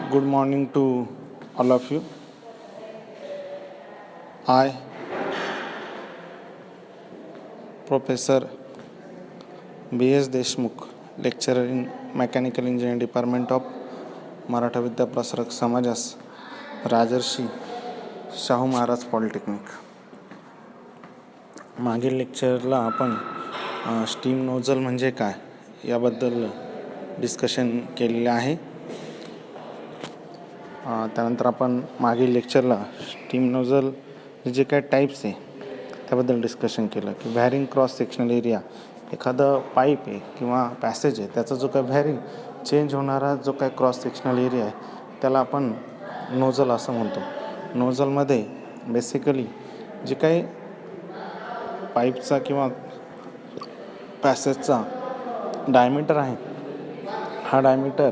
Good morning to all of you. I, Professor B.S. Deshmukh, lecturer in Mechanical Engineering Department of Maratha Vidya Prasarak समाजास Rajarshi Shahu Maharaj polytechnic. मागील लेक्चरला आपण steam nozzle म्हणजे काय याबद्दल डिस्कशन केलेले आहे. त्यानंतर आपण मागील लेक्चरला स्टीम नोझल जे काय टाईप्स आहे त्याबद्दल डिस्कशन केलं की व्हॅरिंग क्रॉस सेक्शनल एरिया, एखादं पाईप आहे किंवा पॅसेज आहे त्याचा जो काय व्हॅरिंग चेंज होणारा जो काय क्रॉस सेक्शनल एरिया आहे त्याला आपण नोझल असं म्हणतो. नोझलमध्ये बेसिकली जे काही पाईपचा किंवा पॅसेजचा डायमीटर आहे हा डायमीटर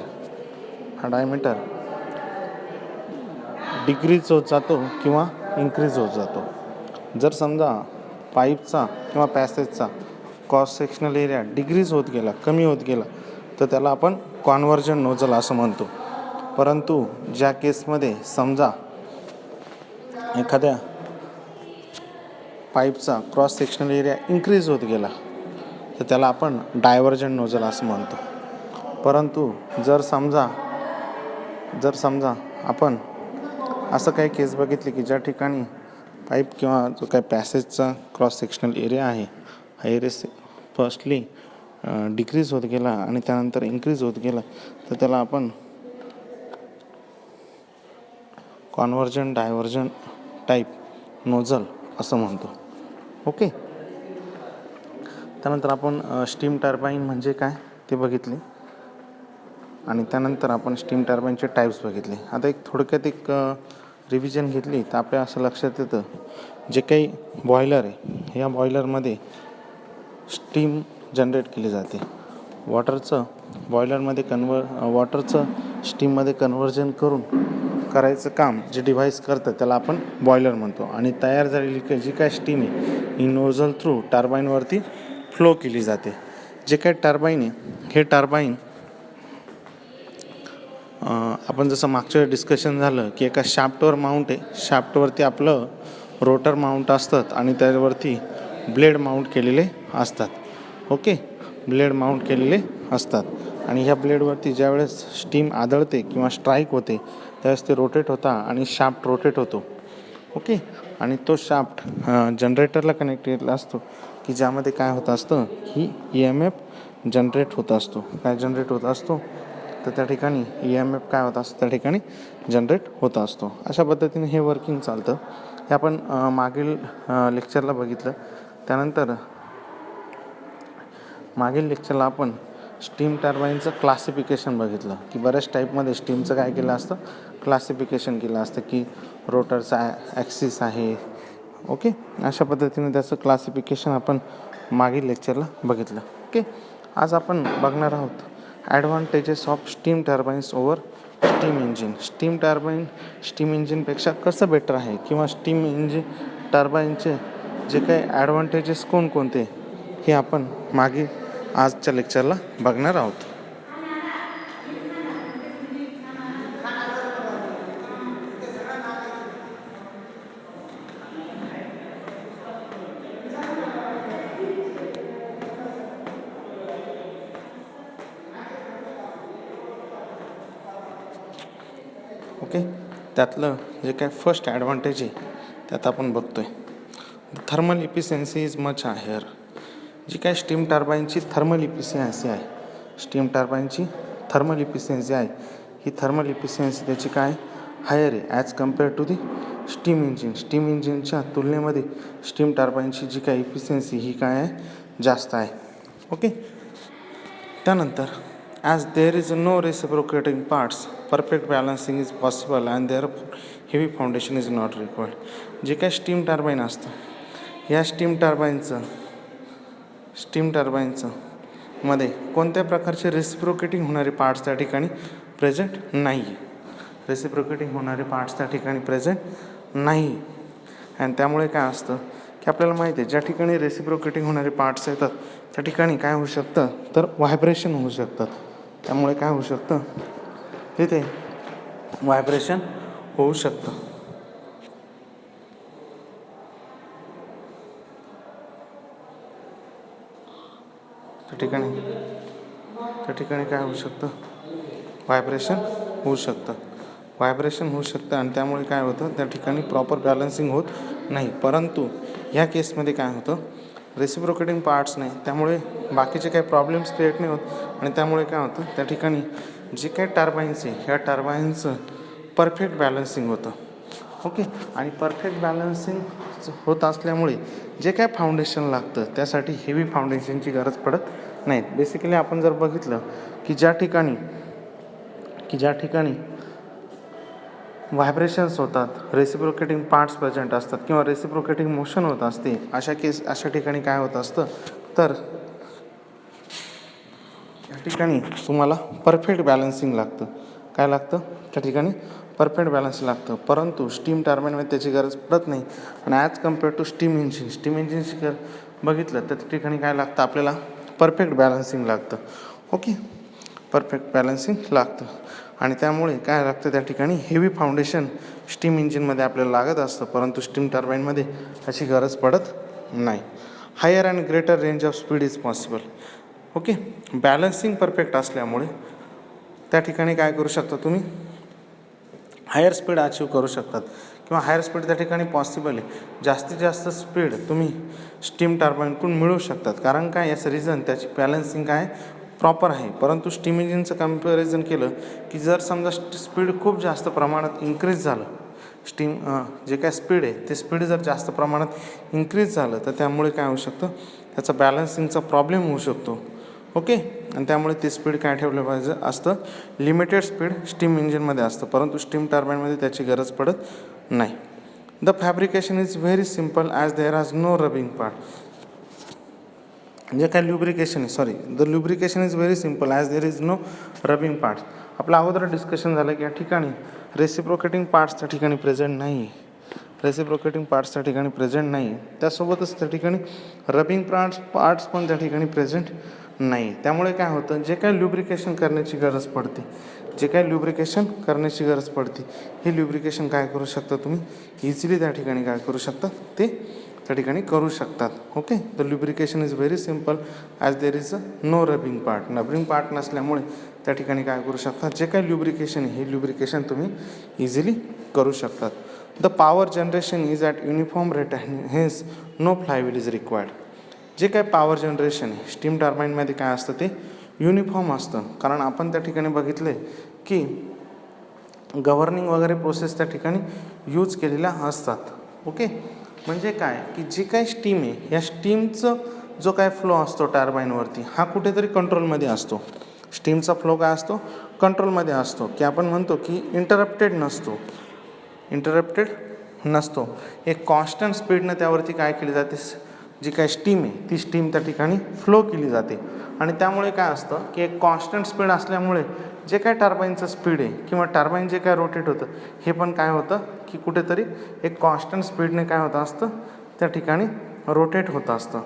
डिक्रीज होत जातो किंवा इन्क्रीज होत जातो. जर समजा पाईपचा किंवा पॅसेजचा क्रॉस सेक्शनल एरिया डिक्रीज होत गेला, कमी होत गेला, तर त्याला आपण कॉन्व्हर्जन नोझल असं म्हणतो. परंतु ज्या केसमध्ये समजा एखाद्या पाईपचा क्रॉस सेक्शनल एरिया इन्क्रीज होत गेला तर त्याला आपण डायव्हर्जन नोझल असं म्हणतो. परंतु जर समजा आपण असं काही केस बघितली की ज्या ठिकाणी पाईप किंवा जो काही पॅसेजचा क्रॉस सेक्शनल एरिया आहे हा एरिया फर्स्टली डिक्रीज होत गेला आणि त्यानंतर इन्क्रीज होत गेला तर त्याला आपण कॉन्व्हर्जन डायव्हर्जन टाईप नोझल असं म्हणतो. ओके. त्यानंतर आपण स्टीम टर्बाईन म्हणजे काय ते बघितले आणि त्यानंतर आपण स्टीम टर्बाईनचे टाईप्स बघितले. आता थोडक्यात एक रिव्हिजन घेतली तर आपल्या असं लक्षात येतं जे काही बॉयलर आहे या बॉयलरमध्ये स्टीम जनरेट केली जाते. वॉटरचं स्टीममध्ये कन्व्हर्जन करायचं काम जे डिव्हाइस करतं त्याला आपण बॉयलर म्हणतो. आणि तयार झालेली जी काय स्टीम आहे ही नोझल थ्रू टर्बाईनवरती फ्लो केली जाते. जे काय टर्बाईन आहे हे टर्बाईन आपण जसं मागच्या डिस्कशन झालं की एका शाफ्टवर माउंट आहे, शाफ्टवरती आपलं रोटर माउंट असतात आणि त्यावरती ब्लेड माउंट केलेले असतात. ओके, ब्लेड माउंट केलेले असतात आणि ह्या ब्लेडवरती ज्यावेळेस स्टीम आदळते किंवा स्ट्राईक होते त्यावेळेस ते रोटेट होता आणि शाफ्ट रोटेट होतो. ओके, आणि तो शाफ्ट जनरेटरला कनेक्ट केलेला असतो की ज्यामध्ये काय होत असतं की EMF जनरेट होत असतो. काय जनरेट होत असतो तर त्या ठिकाणी EMF काय होत असतं त्या ठिकाणी जनरेट होत असतो. अशा पद्धतीने हे वर्किंग चालतं. हे आपण मागील लेक्चरला बघितलं. त्यानंतर मागील लेक्चरला आपण स्टीम टर्बाईनचं क्लासिफिकेशन बघितलं की बऱ्याच टाईपमध्ये स्टीमचं काय केलं असतं क्लासिफिकेशन केलं असतं की रोटरचा ॲक्सिस आहे. ओके, अशा पद्धतीने त्याचं क्लासिफिकेशन आपण मागील लेक्चरला बघितलं. ओके, आज आपण बघणार आहोत advantages of steam turbines over steam engine. Steam इंजिनपेक्षा कसं बेटर आहे किंवा स्टीम टर्बाईनचे जे काही ॲडव्हान्टेजेस कोणकोणते हे आपण मागे आजच्या लेक्चरला बघणार आहोत. ओके, त्यातलं जे काय फर्स्ट ॲडव्हान्टेज आहे त्यात आपण बघतोय thermal efficiency is much higher. जी काय स्टीम टर्बाईनची थर्मल इफिशियन्सी आहे ही थर्मल इफिशियन्सी त्याची काय हायर आहे as compare to the steam इंजिनच्या तुलनेमध्ये स्टीम टर्बाईनची जी काय इफिशियन्सी ही काय आहे जास्त आहे. ओके, त्यानंतर as there is no reciprocating parts perfect balancing is possible and there heavy foundation is not required. जे काय स्टीम टर्बाईन असतं या स्टीम टर्बाईनचं मध्ये कोणत्या प्रकारचे रेसिप्रोकेटिंग होणारे पार्ट्स त्या ठिकाणी प्रेझेंट नाही आणि त्यामुळे काय असतं की आपल्याला माहिती आहे ज्या ठिकाणी रेसिप्रोकेटिंग होणारे पार्ट्स येतात त्या ठिकाणी काय होऊ शकतं तर व्हायब्रेशन होऊ शकतात. त्यामुळे काय होऊ शकतं तिथे व्हायब्रेशन होऊ शकतं. त्या ठिकाणी काय होऊ शकतं, व्हायब्रेशन होऊ शकतं. व्हायब्रेशन होऊ शकतं आणि त्यामुळे काय होतं, त्या ठिकाणी प्रॉपर बॅलन्सिंग होत नाही. परंतु ह्या केसमध्ये काय होतं, रेसिप्रोकेटिंग पार्ट्स नाही, त्यामुळे बाकीचे काही प्रॉब्लेम्स क्रिएट नाही होत आणि त्यामुळे काय होतं, त्या ठिकाणी जे काही टर्बाईन्स आहे ह्या टर्बाईन्सचं परफेक्ट बॅलन्सिंग होतं. ओके. आणि परफेक्ट बॅलन्सिंग होत असल्यामुळे जे काय फाउंडेशन लागतं त्यासाठी हेवी फाउंडेशनची गरज पडत नाही. बेसिकली आपण जर बघितलं की ज्या ठिकाणी व्हायब्रेशन्स होतात, रेसिप्रोकेटिंग पार्ट्स प्रेझेंट असतात किंवा रेसिप्रोकेटिंग मोशन होत असते, अशा ठिकाणी काय होत असतं, तर या ठिकाणी तुम्हाला परफेक्ट बॅलन्सिंग लागतं. काय लागतं, त्या ठिकाणी परफेक्ट बॅलन्स लागतं. परंतु स्टीम टर्बाईनमध्ये त्याची गरज पडत नाही. आणि ॲज कम्पेअर टू स्टीम इंजिनशी जर बघितलं तर त्या ठिकाणी काय लागतं, आपल्याला परफेक्ट बॅलन्सिंग लागतं. ओके. परफेक्ट बॅलन्सिंग लागतं आणि त्यामुळे काय लागतं, त्या ठिकाणी हेवी फाउंडेशन स्टीम इंजिनमध्ये आपल्याला लागत असतं, परंतु स्टीम टर्बाईनमध्ये अशी गरज पडत नाही. Higher and greater range of speed is possible. Okay. Balancing perfect असल्यामुळे त्या ठिकाणी काय करू शकता, तुम्ही हायर स्पीड अचीव करू शकतात किंवा हायर स्पीड त्या ठिकाणी पॉसिबल आहे. जास्तीत जास्त स्पीड तुम्ही स्टीम टर्बाईनकडून मिळवू शकतात. कारण काय, याचं रिझन त्याची बॅलन्सिंग काय प्रॉपर आहे. परंतु स्टीम इंजिनचं कम्पॅरिझन केलं की जर समजा स्पीड खूप जास्त प्रमाणात इन्क्रीज झालं, जे काय स्पीड आहे ते स्पीड जर जास्त प्रमाणात इन्क्रीज झालं तर त्यामुळे काय होऊ शकतं, त्याचा बॅलन्सिंगचा प्रॉब्लेम होऊ शकतो. ओके. आणि त्यामुळे ते स्पीड काय ठेवलं पाहिजे असतं, लिमिटेड स्पीड स्टीम इंजिनमध्ये असतं, परंतु स्टीम टर्बाईनमध्ये त्याची गरज पडत नाही. The fabrication is very simple as there are no rubbing part. जे काय the lubrication is very simple as there is no rubbing parts. आपलं अगोदर डिस्कशन झालं की या ठिकाणी रेसिप्रोकेटिंग पार्ट्स त्या ठिकाणी प्रेझेंट नाही. त्या ठिकाणी प्रेझेंट नाही. त्यासोबतच त्या ठिकाणी रबिंग पार्ट्स पण त्या ठिकाणी प्रेझेंट नाही. त्यामुळे काय होतं, जे काही ल्युब्रिकेशन करण्याची गरज पडते हे ल्युब्रिकेशन काय करू शकता, तुम्ही इझिली त्या ठिकाणी काय करू शकता, ते त्या ठिकाणी करू शकतात. Okay. The lubrication is very simple as there is no rubbing part नसल्यामुळे त्या ठिकाणी काय करू शकता, जे काही ल्युब्रिकेशन हे ल्युब्रिकेशन तुम्ही इझिली करू शकतात. The power generation is at uniform rate and hence no flywheel is required. जे काय पॉवर जनरेशन आहे स्टीम टर्बाईनमध्ये काय असतं, ते युनिफॉर्म असतं. कारण आपण त्या ठिकाणी बघितले की गव्हर्निंग वगैरे प्रोसेस त्या ठिकाणी यूज केलेल्या असतात. ओके. म्हणजे काय की जी काय स्टीम आहे या स्टीमचं जो काय फ्लो असतो टर्बाईनवरती हा कुठेतरी कंट्रोलमध्ये असतो. स्टीमचा फ्लो काय असतो, कंट्रोलमध्ये असतो, की आपण म्हणतो की इंटरप्टेड नसतो. एक कॉन्स्टंट स्पीडनं त्यावरती काय केली जाते, जी काय स्टीम आहे ती स्टीम त्या ठिकाणी फ्लो केली जाते. आणि त्यामुळे काय असतं की एक कॉन्स्टंट स्पीड असल्यामुळे जे काय टर्बाईनचं स्पीड आहे किंवा टर्बाईन जे काय रोटेट होतं हे पण काय होतं की कुठेतरी एक कॉन्स्टंट स्पीडने काय होतं असतं, त्या ठिकाणी रोटेट होत असतं.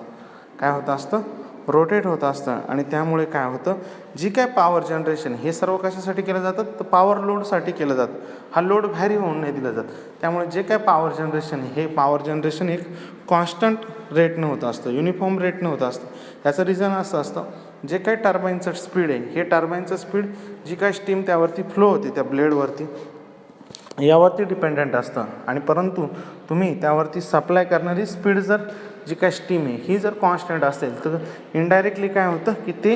आणि त्यामुळे काय होतं, जी काय पॉवर जनरेशन हे सर्व कशासाठी केलं जातं, तर पॉवर लोडसाठी केलं जातं. हा लोड व्हॅरी होऊन नाही दिला जात. त्यामुळे जे काय पॉवर जनरेशन एक कॉन्स्टंट रेटनं होत असतं, युनिफॉर्म रेटनं होत असतं. याचं रिझन असं असतं, जे काय टर्बाईनचं स्पीड आहे हे टर्बाईनचं स्पीड जी काय स्टीम त्यावरती फ्लो होते त्या ब्लेडवरती यावरती डिपेंडंट असतं. आणि परंतु तुम्ही त्यावरती सप्लाय करणारी स्पीड जर जी काय स्टीम आहे ही जर कॉन्स्टंट असेल तर इनडायरेक्टली काय होतं की ते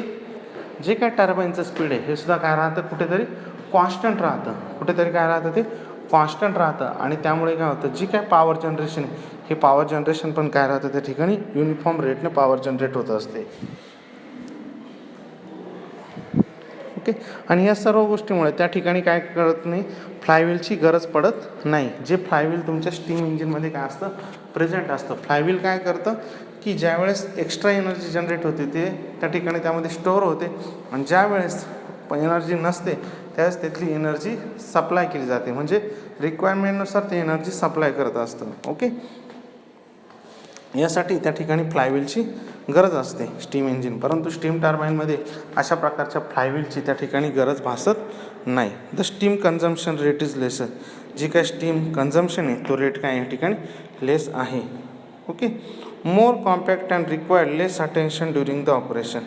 जे काय टर्बाईनचं स्पीड आहे हे सुद्धा काय राहतं, कुठेतरी कॉन्स्टंट राहतं. आणि त्यामुळे काय होतं, जी काय पॉवर जनरेशन आहे हे पॉवर जनरेशन पण काय राहतं, त्या ठिकाणी युनिफॉर्म रेटने पॉवर जनरेट होत असते. ओके. आणि या सर्व गोष्टीमुळे त्या ठिकाणी काय करत नाही, फ्लायव्हीलची गरज पडत नाही. जे फ्लायव्हील तुमच्या स्टीम इंजिनमध्ये काय असतं, प्रेझेंट असतं. फ्लायव्हील काय करतं की ज्यावेळेस एक्स्ट्रा एनर्जी जनरेट होते ते त्या ठिकाणी त्यामध्ये स्टोअर होते आणि ज्या वेळेस एनर्जी नसते त्यावेळेस त्यातली एनर्जी सप्लाय केली जाते. म्हणजे रिक्वायरमेंटनुसार ते एनर्जी सप्लाय करत असतं. ओके. यासाठी त्या ठिकाणी फ्लायव्हीलची गरज असते स्टीम इंजिन, परंतु स्टीम टर्बाईनमध्ये अशा प्रकारच्या फ्लायव्हीलची त्या ठिकाणी गरज भासत नाही. The steam consumption rate is lesser. जी काय स्टीम कन्झम्पशन आहे तो रेट काय या ठिकाणी लेस आहे. Okay. More compact and required less attention during the operation.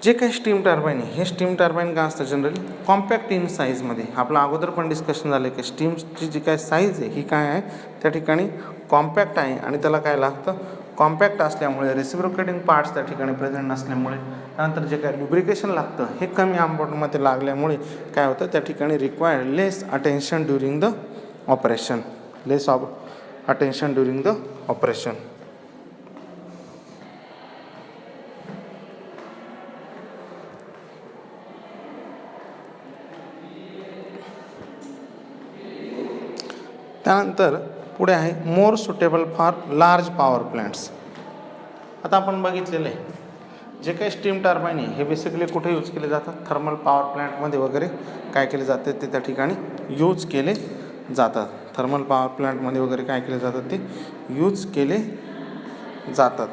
जे काही स्टीम टर्बाईन आहे हे स्टीम टर्बाईन काय असतं जनरली कॉम्पॅक्ट इन साईजमध्ये. आपलं अगोदर पण डिस्कशन झालं की स्टीमची जी काय साईज आहे ही काय आहे त्या ठिकाणी कॉम्पॅक्ट आहे आणि त्याला काय लागतं कॉम्पॅक्ट असल्यामुळे रेसिप्रोकेटिंग पार्ट्स त्या ठिकाणी प्रेझेंट नसल्यामुळे त्यानंतर जे काय लुब्रिकेशन लागतं हे कमी अमाऊंटमध्ये लागल्यामुळे काय होतं त्या ठिकाणी required less attention during the operation. Less attention during the operation. त्यानंतर पुढे आहे मोर suitable for large power plants. आता आपण बघितलेलं आहे जे काही स्टीम टर्बाईन आहे हे बेसिकली कुठे यूज केले जातात थर्मल पॉवर प्लॅन्टमध्ये वगैरे काय केले जाते ते त्या ठिकाणी यूज केले जातात. थर्मल पॉवर प्लॅन्टमध्ये वगैरे काय केले जातात ते यूज केले जातात.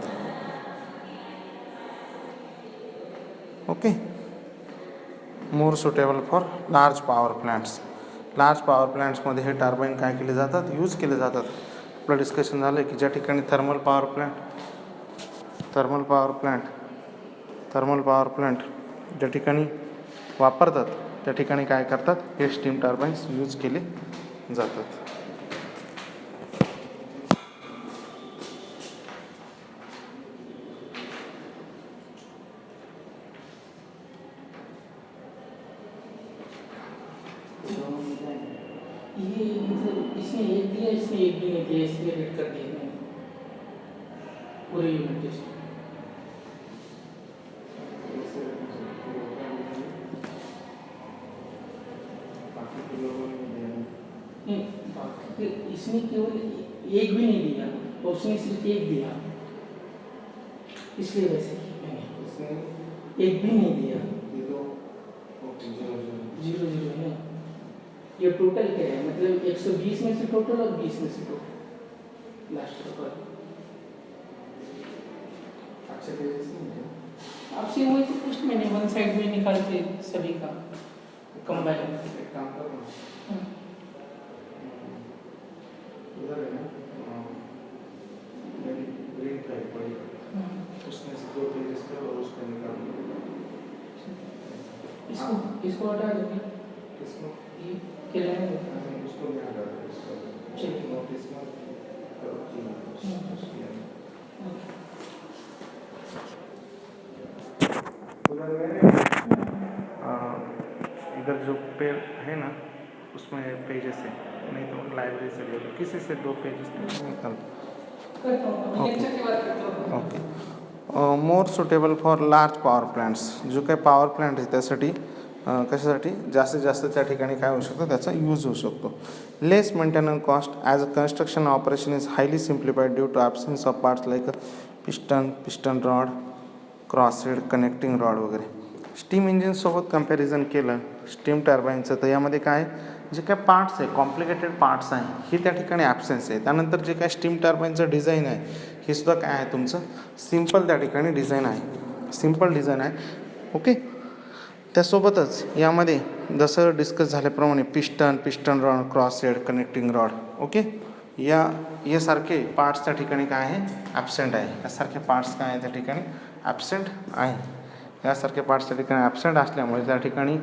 Okay. More suitable for large power plants. Large power प्लॅन्ट्समध्ये हे टर्बाईन काय केले जातात यूज केले जातात. आपलं डिस्कशन झालं की ज्या ठिकाणी थर्मल पॉवर प्लॅन्ट ज्या ठिकाणी वापरतात त्या ठिकाणी काय करतात हे स्टीम टर्बाईन्स यूज केले जातात. ये मतलब इसने एक दिया इसने एक भी नहीं दिया इसलिए रेट कर दिया मैंने पूरे यूनिट टेस्ट. नहीं बाकी इसने केवल एक भी नहीं दिया और उसने सिर्फ एक दिया इसलिए वैसे किया मैंने. इसने एक भी नहीं दिया 0 है. ये टोटल क्या है मतलब 120 में से टोटल और 20 में से टोटल लास्ट पर. अच्छा पेजेस नहीं है आपसे वही तो पोस्ट मैंने वन साइड में निकालते सभी का कंबाइन. एक काम करो उधर है ना मेरी ग्रीन टाइप पड़ी उसमें से 2 पेजेस करो और उसको निकाल दो. इसको हटा दो. इसको ये क्या है उसको भी हटा दो. इसको चलिए नोटिस में करो इधर जो पेज है ना उसमें पेजेस है नहीं तो लाइब्रेरी से ले लो किसी से 2 पेजेस निकाल. Okay. More suitable for large power plants. जो काही पॉवर प्लॅन्ट आहे त्यासाठी कशासाठी जास्तीत जास्त त्या ठिकाणी काय होऊ शकतो त्याचा यूज होऊ शकतो. Less maintenance cost as a construction operation is highly simplified due to absence of parts like piston rod crosshead connecting rod वगैरे. स्टीम इंजिनसोबत कम्पॅरिझन केलं स्टीम टर्बाईनचं तर यामध्ये काय जे काय पार्ट्स आहे कॉम्प्लिकेटेड पार्ट्स आहे ही त्या ठिकाणी ॲब्सेन्स आहे. त्यानंतर जे काय स्टीम टर्बाईनचं डिझाईन आहे हे सुद्धा काय आहे तुमचं सिम्पल त्या ठिकाणी डिझाईन आहे. सिम्पल डिझाईन आहे. ओके. त्यासोबतच यामध्ये जसं डिस्कस झाल्याप्रमाणे piston rod crosshead connecting rod okay यासारखे पार्ट्स त्या ठिकाणी काय आहे ॲब्सेंट आहे. यासारखे पार्ट्स काय आहे त्या ठिकाणी ॲब्सेंट आहे. यासारखे पार्ट्स त्या ठिकाणी ॲब्सेंट असल्यामुळे त्या ठिकाणी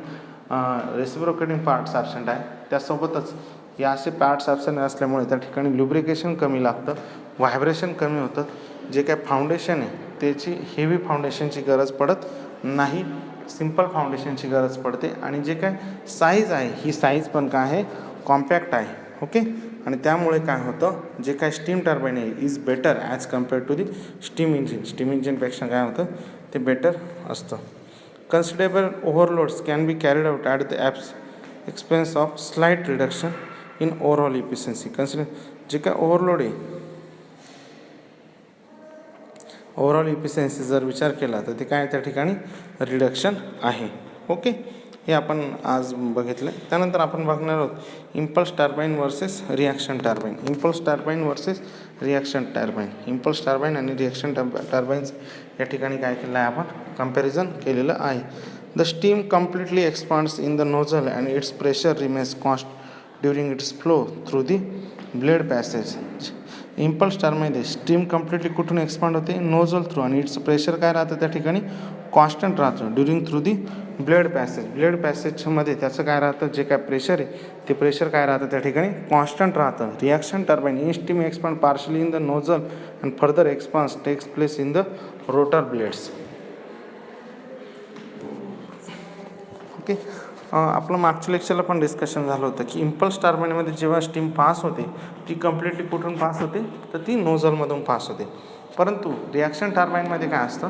रेसिप्रोकेटिंग पार्ट्स ॲब्सेंट आहे. त्यासोबतच या असे पार्ट्स ॲब्सेंट असल्यामुळे त्या ठिकाणी लुब्रिकेशन कमी लागतं व्हायब्रेशन कमी होतं. जे काय फाउंडेशन आहे त्याची हेवी फाउंडेशनची गरज पडत नाही सिम्पल फाउंडेशनची गरज पडते. आणि जे काय साईज आहे ही साईज पण काय आहे कॉम्पॅक्ट आहे. ओके. आणि त्यामुळे काय होतं जे काय स्टीम टर्बाईन आहे is better as compared to the steam इंजिनपेक्षा काय होतं ते बेटर असतं. Considerable overloads can be carried out at the expense of slight reduction in overall efficiency. जे काय ओव्हरलोड आहे ओव्हरऑल इफिशियन्सी जर विचार केला तर ते काय त्या ठिकाणी रिडक्शन आहे. ओके. हे आपण आज बघितलं. त्यानंतर आपण बघणार आहोत impulse turbine versus reaction turbine. Impulse turbine versus reaction turbine. Impulse turbine आणि रिॲक्शन टर्बाईन्स या ठिकाणी काय केलं आहे आपण कम्पॅरिझन केलेलं आहे. The steam completely expands in the nozzle and its pressure remains constant during its flow through the blade passage. Impulse टर्बाईनमध्ये स्टीम कम्प्लिटली कुठून एक्सपांड होते नोझल थ्रू आणि इट्स प्रेशर काय राहतं त्या ठिकाणी कॉन्स्टंट राहतं during through the blade passage. Blade पॅसेजमध्ये त्याचं काय राहतं जे काय प्रेशर आहे ते प्रेशर काय राहतं त्या ठिकाणी कॉन्स्टंट राहतं. Reaction turbine in steam expand partially in the nozzle and further expansion takes place in the rotor blades. Okay, आपलं मागच्या लेक्चरला पण डिस्कशन झालं होतं की इम्पल्स टर्बाईनमध्ये जेव्हा स्टीम पास होते ती कम्प्लिटली कुठून पास होते तर ती नोझलमधून पास होते. परंतु रिॲक्शन टर्बाईनमध्ये काय असतं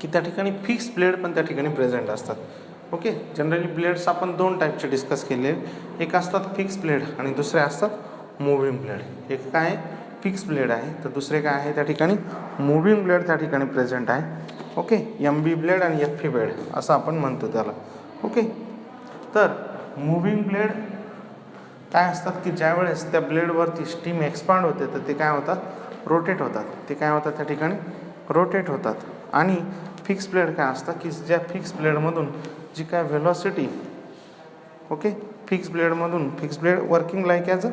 की त्या ठिकाणी फिक्स ब्लेड पण त्या ठिकाणी प्रेझेंट असतात. ओके, जनरली ब्लेड्स आपण दोन टाईपचे डिस्कस केले. एक असतात फिक्स ब्लेड आणि दुसरे असतात मुव्हिंग ब्लेड. एक काय फिक्स ब्लेड आहे तर दुसरे काय आहे त्या ठिकाणी मुव्हिंग ब्लेड त्या ठिकाणी प्रेझेंट आहे. ओके, MB ब्लेड आणि FP ब्लेड असं आपण म्हणतो त्याला. ओके, तर मुव्हिंग ब्लेड काय असतात की ज्यावेळेस त्या ब्लेडवरती स्टीम एक्सपांड होते तर ते काय होतात रोटेट होतात. ते काय होतात त्या ठिकाणी रोटेट होतात. आणि फिक्स ब्लेड काय असतं की ज्या फिक्स ब्लेडमधून जी काय velocity okay fix blade working like as a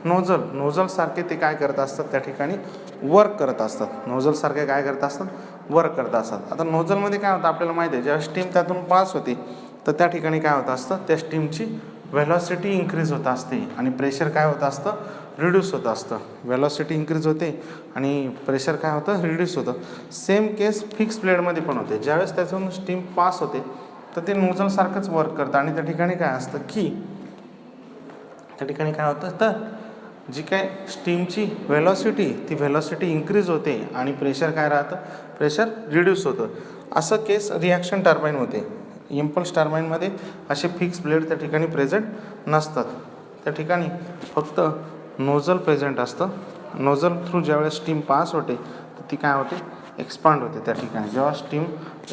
नोझलसारखे ते काय करत असतात त्या ठिकाणी वर्क करत असतात. नोझलसारखे काय करत असतात वर्क करत असतात. आता नोझलमध्ये काय होतं आपल्याला माहिती आहे जेव्हा स्टीम त्यातून पास होते तर त्या ठिकाणी काय होत असतं त्या स्टीमची व्हेलॉसिटी इन्क्रीज होत असते आणि प्रेशर काय होत असतं रिड्यूस होत असतं. व्हेलॉसिटी इन्क्रीज होते आणि प्रेशर काय होतं रिड्यूस होतं. सेम केस फिक्स ब्लेडमध्ये पण होते. ज्यावेळेस त्यातून स्टीम पास होते तर ते नोझलसारखंच वर्क करतं आणि त्या ठिकाणी काय असतं की त्या ठिकाणी काय होतं तर जी काय स्टीमची व्हेलॉसिटी ती व्हेलॉसिटी इन्क्रीज होते आणि प्रेशर काय राहतं प्रेशर रिड्यूस होतं. असं केस रिॲक्शन टर्बाईन होते. इम्पल्स टर्बाईनमध्ये असे फिक्स ब्लेड त्या ठिकाणी प्रेझेंट नसतात. त्या ठिकाणी फक्त नोझल प्रेझेंट असतं. नोझल थ्रू ज्यावेळेस स्टीम पास होते तर ती काय होते एक्सपांड होते. त्या ठिकाणी जेव्हा स्टीम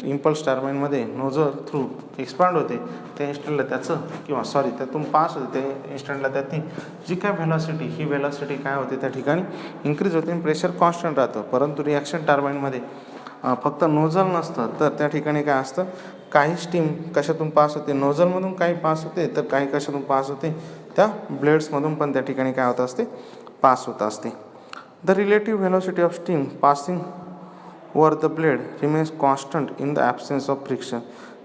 इम्पल्स टर्बाईनमध्ये नोझल थ्रू एक्सपांड होते त्या इन्स्टंटला त्यातून पास होते त्या इन्स्टंटला त्याची जी काय व्हेलॉसिटी ही व्हेलॉसिटी काय होते त्या ठिकाणी इन्क्रीज होते आणि प्रेशर कॉन्स्टंट राहतं. परंतु रिॲक्शन टर्बाईनमध्ये फक्त नोझल नसतं तर त्या ठिकाणी काय असतं काही स्टीम कशातून पास होते नोझलमधून काही पास होते तर काही कशातून पास होते त्या ब्लेड्समधून पण त्या ठिकाणी काय होत असते पास होत असते. The relative velocity of steam passing over the blade remains constant in the absence of friction.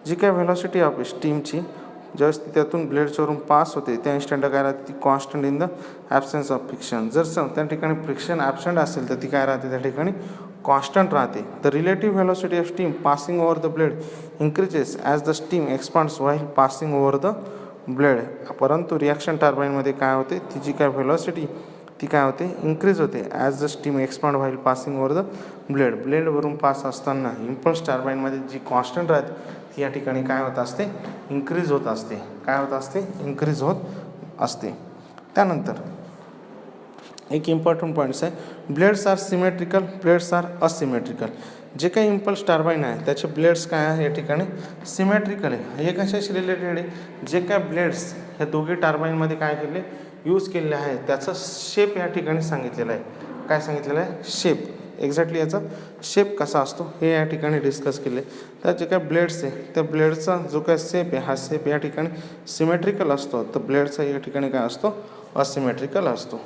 जी काय व्हेलॉसिटी ऑफ स्टीमची ज्यावेळेस ती त्यातून ब्लेड्सवरून पास होते त्या इन्स्टंटला काय राहते ती constant in the absence of friction. जर त्या ठिकाणी फ्रिक्शन ॲबसेंट असेल तर ती काय राहते त्या ठिकाणी कॉन्स्टंट राहते. The relative velocity of steam passing over the blade increases as the steam expands while passing over the blade. परंतु रिॲक्शन टर्बाईनमध्ये काय होते ती जी काय व्हेलॉसिटी ती काय होते इन्क्रीज होते as the steam expand while passing over the ब्लेडवरून पास असताना इम्पल्स टर्बाईनमध्ये जी कॉन्स्टंट राहते ती या ठिकाणी काय होत असते इन्क्रीज होत असते. काय होत असते इन्क्रीज होत असते. त्यानंतर एक इम्पॉर्टंट पॉईंट्स आहे blades are symmetrical blades are asymmetrical. जे काही इम्पल्स टर्बाईन आहे त्याचे ब्लेड्स काय आहे या ठिकाणी सिमेट्रिकल आहे. हे कशाशी रिलेटेड आहे जे काय ब्लेड्स ह्या दोघी टर्बाईनमध्ये काय केले यूज केलेले आहे त्याचं शेप या ठिकाणी सांगितलेलं आहे. काय सांगितलेलं आहे शेप एक्झॅक्टली याचा शेप कसा असतो हे या ठिकाणी डिस्कस केले. तर जे काय ब्लेड्स आहे त्या ब्लेडचा जो काय शेप आहे हा शेप या ठिकाणी सिमेट्रिकल असतो तर ब्लेडचा या ठिकाणी काय असतो असिमेट्रिकल असतो.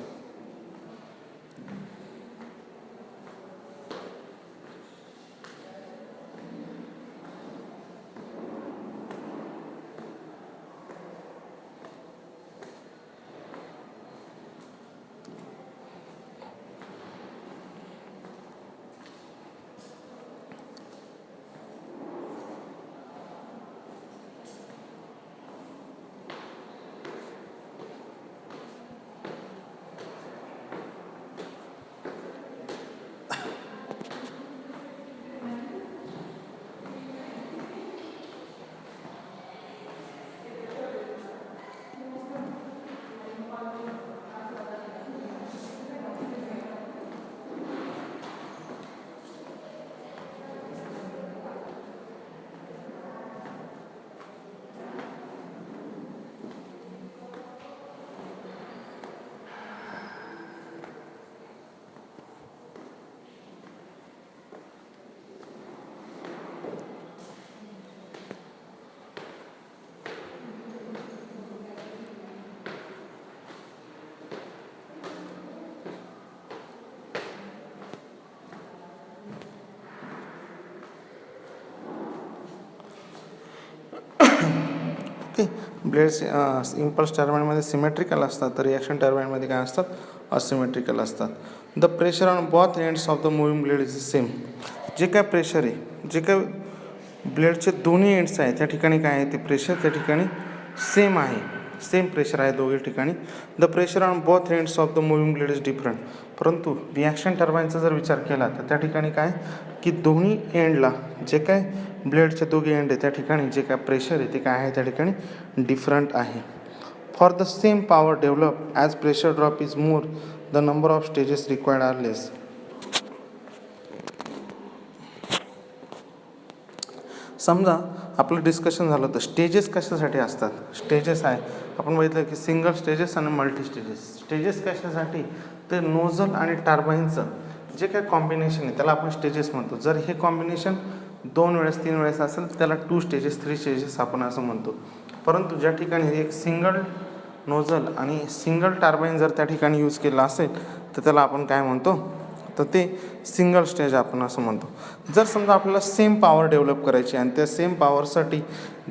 ओके. ब्लेड्स इम्पल्स टर्बाईनमध्ये सिमेट्रिकल असतात, तर रिॲक्शन टर्बाईनमध्ये काय असतात, असिमेट्रिकल असतात. The pressure on both ends of the moving blade is same. जे काय प्रेशर आहे, जे काय ब्लेडचे दोन्ही एंड्स आहेत त्या ठिकाणी काय आहे, ते प्रेशर त्या ठिकाणी सेम आहे, सेम प्रेशर आहे दोघी ठिकाणी. The pressure on both ends of the moving blade is different. परंतु रिॲक्शन टर्बाईनचा जर विचार केला तर त्या ठिकाणी काय की दोन्ही एंडला जे काय ब्लेडचे दोघे एंड आहे त्या ठिकाणी जे काय प्रेशर आहे ते काय आहे त्या ठिकाणी डिफरंट आहे. For the same power develop as pressure drop is more the number of stages required are less. समजा आपलं डिस्कशन झालं तर स्टेजेस कशासाठी असतात. स्टेजेस आहे आपण बघितलं की सिंगल स्टेजेस आणि मल्टी स्टेजेस. स्टेजेस कशासाठी, ते नोझल आणि टर्बाईनचं जे काय कॉम्बिनेशन आहे त्याला आपण स्टेजेस म्हणतो. जर हे कॉम्बिनेशन 2 वेळेस 3 वेळेस असेल त्याला 2 स्टेजेस 3 स्टेजेस आपण असं म्हणतो. परंतु ज्या ठिकाणी एक सिंगल नोझल आणि सिंगल टर्बाईन जर त्या ठिकाणी यूज केला असेल तर त्याला आपण काय म्हणतो, तर ते सिंगल स्टेज आपण असं म्हणतो. जर समजा आपल्याला सेम पॉवर डेव्हलप करायची आणि त्या सेम पॉवरसाठी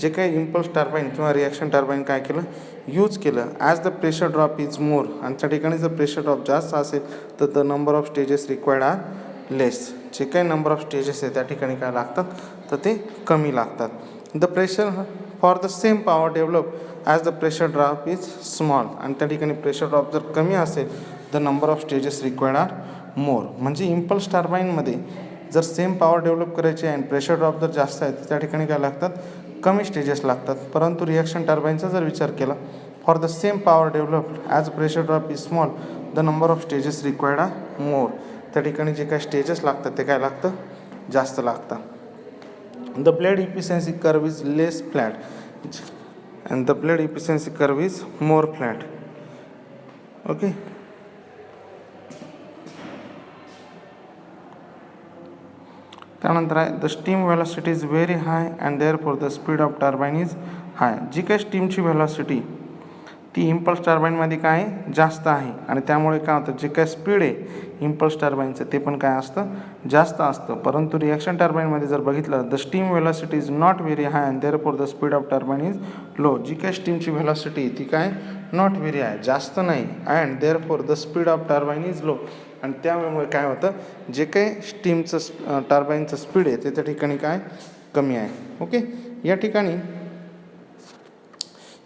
जे काही इम्पल्स टर्बाईन किंवा रिॲक्शन टर्बाईन काय केलं, यूज केलं as the pressure drop is more, आणि त्या ठिकाणी जर प्रेशर ड्रॉप जास्त असेल तर the number of stages required are less. जे काही नंबर ऑफ स्टेजेस आहे त्या ठिकाणी काय लागतात, तर ते कमी लागतात. The pressure for the same power develop as the pressure drop is small, आणि त्या ठिकाणी प्रेशर ड्रॉप जर कमी असेल the number of stages required are more. म्हणजे इम्पल्स टर्बाईनमध्ये जर सेम पॉवर डेव्हलप करायची आहे आणि प्रेशर ड्रॉप जर जास्त आहे तर त्या ठिकाणी काय लागतात, कमी स्टेजेस लागतात. परंतु रिॲक्शन टर्बाईनचा जर विचार केला, for the same power developed as pressure drop is small the number of stages required are more. त्या ठिकाणी जे काय स्टेजेस लागतात ते काय लागतं, जास्त लागतं. The blade efficiency curve is less flat and the blade efficiency curve is more flat. Okay. त्यानंतर आहे the steam velocity is very high and therefore the speed of turbine is high. जी काय स्टीमची व्हेलॉसिटी ती impulse टर्बाईनमध्ये काय जास्त आहे आणि त्यामुळे काय होतं, जे काय स्पीड आहे इम्पल्स टर्बाईनचं ते पण काय असतं, जास्त असतं. परंतु रिॲक्शन टर्बाईनमध्ये जर बघितलं the steam velocity is not very high and therefore the speed of turbine is low. जी काय स्टीमची व्हेलॉसिटी ती काय नॉट व्हेरी आहे, जास्त नाही, and therefore the speed of turbine is low, आणि त्यामुळे काय होतं, जे काही स्टीमचं टर्बाईनचं स्पीड आहे ते त्या ठिकाणी काय कमी आहे. ओके. या ठिकाणी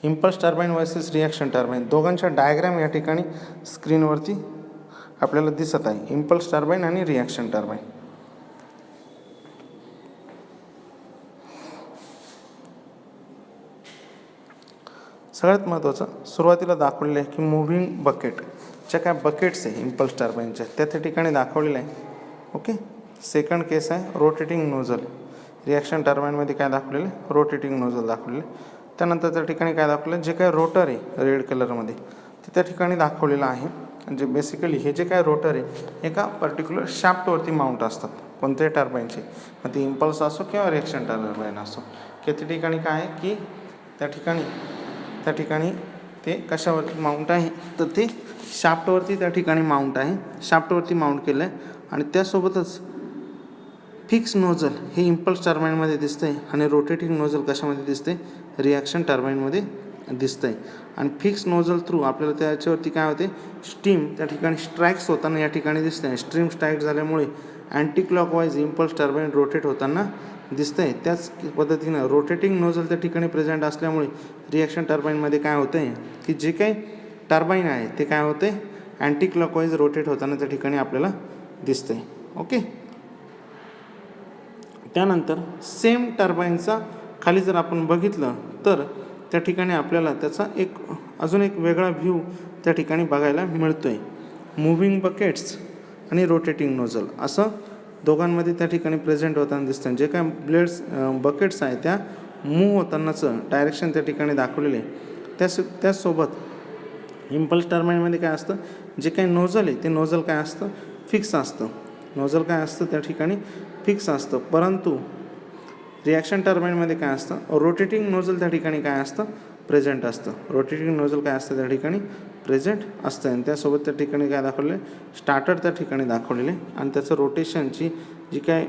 impulse turbine versus reaction turbine दोघांच्या डायग्राम या ठिकाणी स्क्रीनवरती आपल्याला दिसत आहे. इम्पल्स टर्बाईन आणि रिॲक्शन टर्बाईन. सगळ्यात महत्त्वाचं सुरुवातीला दाखवलेलं आहे की मुव्हिंग बकेट, ज्या काय बकेट्स आहे इम्पल्स टर्बाईनच्या त्या ठिकाणी दाखवलेलं आहे. ओके. सेकंड केस आहे रोटेटिंग नोझल. रिॲक्शन टर्बाईनमध्ये काय दाखवलेलं आहे, रोटेटिंग नोझल दाखवलेलं आहे. त्यानंतर त्या ठिकाणी काय दाखवलं, जे काय रोटर आहे रेड कलरमध्ये ते त्या ठिकाणी दाखवलेलं आहे. म्हणजे बेसिकली हे जे काय रोटर आहे एका पर्टिक्युलर शाफ्टवरती माउंट असतात कोणत्याही टर्बाईनचे, मग ते इम्पल्स असो किंवा रिॲक्शन टर्बाईन असो, की त्या ठिकाणी काय आहे की त्या ठिकाणी ते कशावरती माउंट आहे, तर ते शाफ्टवरती त्या ठिकाणी माउंट आहे, शाफ्टवरती माउंट केलं आहे. आणि त्यासोबतच फिक्स नोझल हे इम्पल्स टर्बाईनमध्ये दिसतं आहे आणि रोटेटिंग नोझल कशामध्ये दिसते, रिॲक्शन टर्बाईनमध्ये दिसतं आहे. आणि फिक्स नोझल थ्रू आपल्याला त्याच्यावरती काय होते, स्टीम त्या ठिकाणी स्ट्राईक्स होताना या ठिकाणी दिसतं आहे. स्ट्रीम स्ट्राईक झाल्यामुळे anti clockwise impulse turbine rotate होताना दिसतं आहे. त्याच पद्धतीनं रोटेटिंग नोझल त्या ठिकाणी प्रेझेंट असल्यामुळे रिॲक्शन टर्बाईनमध्ये काय होतं आहे की जे काही टर्बाईन आहे ते काय होते, अँटी क्लॉकवाईज रोटेट होताना त्या ठिकाणी आपल्याला दिसतं आहे. ओके. त्यानंतर सेम टर्बाईनचा खाली जर आपण बघितलं तर त्या ठिकाणी आपल्याला त्याचा अजून एक वेगळा व्ह्यू त्या ठिकाणी बघायला मिळतो आहे. मुव्हिंग बकेट्स आणि रोटेटिंग नोझल असं दोघांमध्ये त्या ठिकाणी प्रेझेंट होताना दिसतं. जे काय ब्लेड्स बकेट्स आहे त्या मूव्ह होतानाचं डायरेक्शन त्या ठिकाणी दाखवलेलं आहे. त्याचसोबत इम्पल्स टर्बाईनमध्ये काय असतं, जे काही नोझल आहे ते नोझल काय असतं, फिक्स असतं. नोझल काय असतं त्या ठिकाणी फिक्स असतं. परंतु रिॲक्शन टर्बाईनमध्ये काय असतं, रोटेटिंग नोझल त्या ठिकाणी काय असतं, प्रेझेंट असतं. रोटेटिंग नोझल काय असतं त्या ठिकाणी प्रेझेंट असतं. आणि त्यासोबत त्या ठिकाणी काय दाखवले, स्टार्टर त्या ठिकाणी दाखवलेले आणि त्याचं रोटेशनची जी काय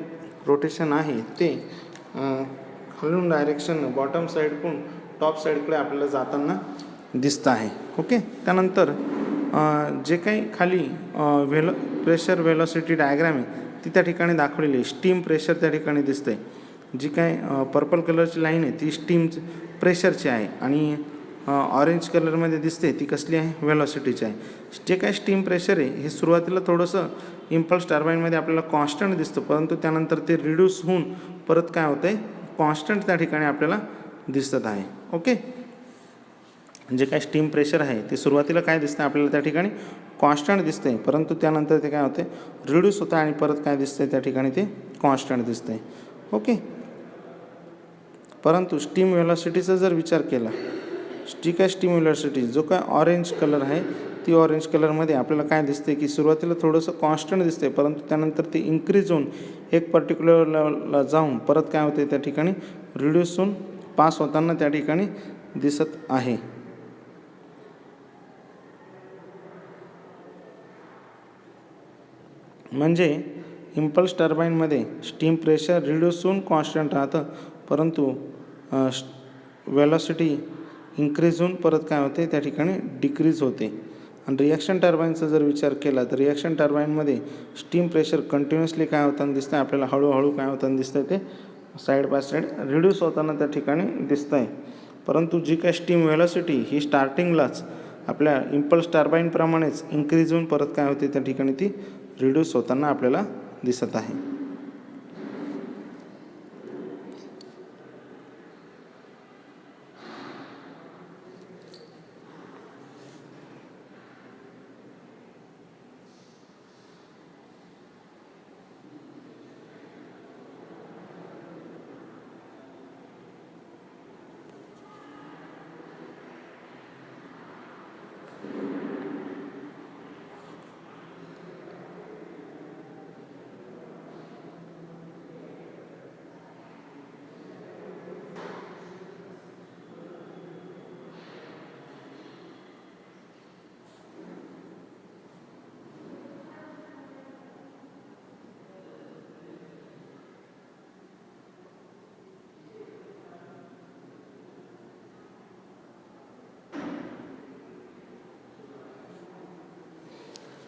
रोटेशन आहे ते खालून डायरेक्शन बॉटम साईडकडून टॉप साईडकडे आपल्याला जाताना दिसतं आहे. ओके. त्यानंतर जे काही खाली प्रेशर व्हेलॉसिटी डायग्राम आहे ती त्या ठिकाणी दाखवलेली आहे. स्टीम प्रेशर त्या ठिकाणी दिसतं आहे. जी काय पर्पल कलरची लाईन आहे ती स्टीम प्रेशरची आहे आणि ऑरेंज कलरमध्ये दिसते ती कसली आहे, व्हेलॉसिटीची आहे. जे काय स्टीम प्रेशर आहे हे सुरुवातीला थोडंसं इम्पल्स टर्बाईनमध्ये आपल्याला कॉन्स्टंट दिसतं, परंतु त्यानंतर ते रिड्यूस होऊन परत काय होतं आहे, कॉन्स्टंट त्या ठिकाणी आपल्याला दिसत आहे. ओके. जे काय स्टीम प्रेशर आहे ते सुरुवातीला काय दिसतं आपल्याला त्या ठिकाणी कॉन्स्टंट दिसतं आहे, परंतु त्यानंतर ते काय होते, रिड्यूस होतं आणि परत काय दिसतं आहे त्या ठिकाणी ते कॉन्स्टंट दिसतं आहे. ओके. परंतु स्टीम व्हेलॉसिटीचा जर विचार केला, जी काय स्टीम व्हेलॉसिटी जो काय ऑरेंज कलर आहे ती ऑरेंज कलरमध्ये आपल्याला काय दिसते की सुरुवातीला थोडंसं कॉन्स्टंट दिसते, परंतु त्यानंतर ते इन्क्रीज होऊन एक पर्टिक्युलर लेवलला जाऊन परत काय होते त्या ठिकाणी रिड्यूस होऊन पास होताना त्या ठिकाणी दिसत आहे. म्हणजे इम्पल्स टर्बाईनमध्ये स्टीम प्रेशर रिड्यूस होऊन कॉन्स्टंट राहतं, परंतु वेलॉसिटी इन्क्रीज होऊन परत काय होते त्या ठिकाणी डिक्रीज होते. आणि रिॲक्शन टर्बाईनचा जर विचार केला तर रिॲक्शन टर्बाईनमध्ये स्टीम प्रेशर कंटिन्युअसली काय होताना दिसतं, आपल्याला हळूहळू काय होताना दिसतं ते साईड बाय साईड रिड्यूस होताना त्या ठिकाणी दिसतं आहे. परंतु जी काय स्टीम व्हेलॉसिटी ही स्टार्टिंगलाच आपल्या इम्पल्स टर्बाईनप्रमाणेच इन्क्रीज होऊन परत काय होते त्या ठिकाणी ती रिड्यूस होताना आपल्याला दिसत आहे.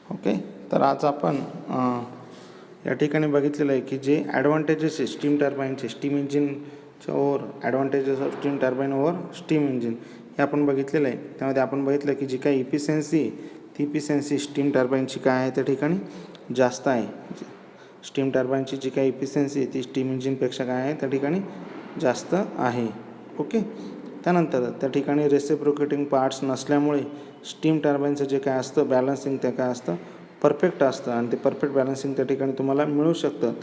ओके. तर आज आपण या ठिकाणी बघितलेलं आहे की जे ॲडव्हान्टेजेस आहे स्टीम टर्बाईनचे, स्टीम इंजिनच्या over advantages of steam turbine over steam engine हे आपण बघितलेलं आहे. त्यामध्ये आपण बघितलं की जी काही इफिशियन्सी आहे ती इफिशियन्सी स्टीम टर्बाईनची काय आहे त्या ठिकाणी जास्त आहे. स्टीम टर्बाईनची जी काही इफिशियन्सी आहे ती स्टीम इंजिनपेक्षा काय आहे त्या ठिकाणी जास्त आहे. ओके. त्यानंतर त्या ठिकाणी रेसिप्रोकेटिंग पार्ट्स नसल्यामुळे स्टीम टर्बाईनचं जे काय असतं बॅलन्सिंग ते काय असतं परफेक्ट असतं आणि ते परफेक्ट बॅलन्सिंग त्या ठिकाणी तुम्हाला मिळू शकतं.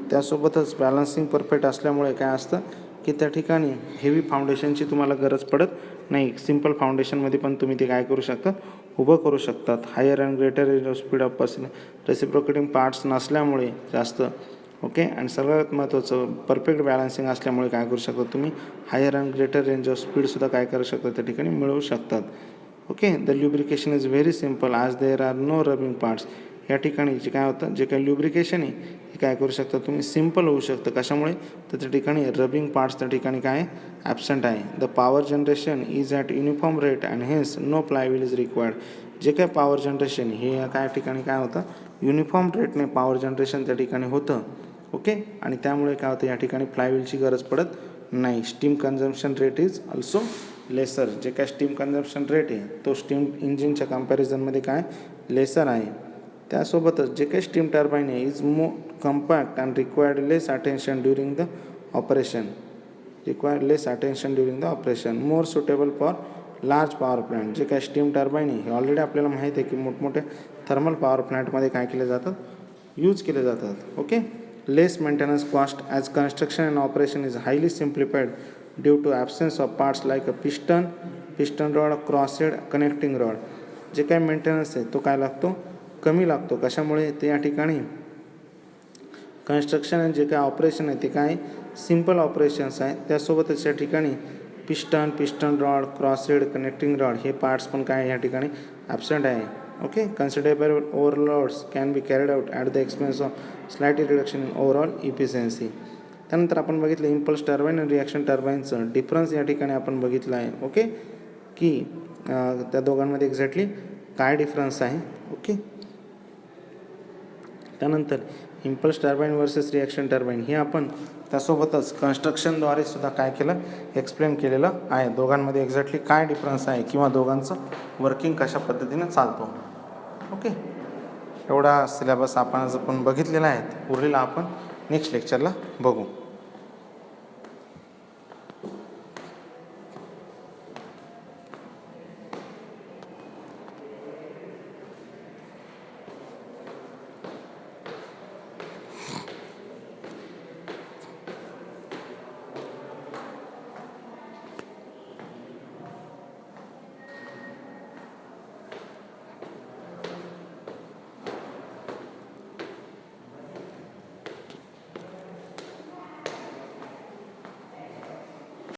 त्यासोबतच बॅलन्सिंग परफेक्ट असल्यामुळे काय असतं की त्या ठिकाणी हेवी फाउंडेशनची तुम्हाला गरज पडत नाही. सिम्पल फाउंडेशनमध्ये पण तुम्ही ते काय करू शकता, उभं करू शकतात. Higher and greater range of speed of reciprocating parts नसल्यामुळे जास्त. ओके. आणि सगळ्यात महत्त्वाचं परफेक्ट बॅलन्सिंग असल्यामुळे काय करू शकता तुम्ही higher and greater range of स्पीडसुद्धा काय करू शकता त्या ठिकाणी मिळवू शकतात. Okay. The lubrication is very simple as there are no rubbing parts. या ठिकाणी जे काय होतं जे काही ल्युब्रिकेशन आहे हे काय करू शकता तुम्ही सिम्पल होऊ शकतं. कशामुळे तर त्या ठिकाणी रबिंग पार्ट्स त्या ठिकाणी काय ॲबसेंट आहे. The power generation is at uniform rate and hence no flywheel is required. जे काय पॉवर जनरेशन हे काय ठिकाणी काय होतं युनिफॉर्म रेटने पॉवर जनरेशन त्या ठिकाणी होतं. ओके. आणि त्यामुळे काय होतं या ठिकाणी फ्लायव्हीलची गरज पडत नाही. Steam consumption rate is also lesser. जे काय स्टीम कन्झम्पशन रेट आहे तो स्टीम इंजिनच्या कम्पॅरिझनमध्ये काय लेसर आहे. त्यासोबतच जे काही स्टीम टर्बाईन आहे is more compact and required less attention during the operation. More suitable for large power plant. जे काय स्टीम टर्बाईन आहे हे ऑलरेडी आपल्याला माहीत आहे की मोठमोठ्या थर्मल पॉवर प्लांटमध्ये काय केले जातात, यूज केले जातात. Okay. Less maintenance cost as construction and operation is highly simplified due to absence of parts like a piston rod, crosshead, connecting rod. जे काय मेंटेनन्स आहे तो काय लागतो, कमी लागतो. कशामुळे ते या ठिकाणी कन्स्ट्रक्शन आणि जे काय ऑपरेशन आहे ते काय सिम्पल ऑपरेशन्स आहे. त्यासोबतच या ठिकाणी piston rod, crosshead, connecting rod हे पार्ट्स पण काय या ठिकाणी ॲबसेंट आहे. Okay. Considerable overloads can be carried out at the expense of slight reduction in overall efficiency. त्यानंतर आपण बघितलं इम्पल्स टर्बाईन आणि रिॲक्शन टर्बाईनचं डिफरन्स या ठिकाणी आपण बघितलं आहे. ओके, की त्या दोघांमध्ये एक्झॅक्टली काय डिफरन्स आहे. ओके, त्यानंतर impulse turbine versus reaction turbine हे आपण त्यासोबतच कन्स्ट्रक्शनद्वारे सुद्धा काय केलं, एक्सप्लेन केलेलं आहे. दोघांमध्ये एक्झॅक्टली काय डिफरन्स आहे किंवा दोघांचं वर्किंग कशा पद्धतीनं चालतो. ओके, एवढा सिलेबस आपण बघितलेला आहे. उरलेला आपण नेक्स्ट लेक्चरला बघू.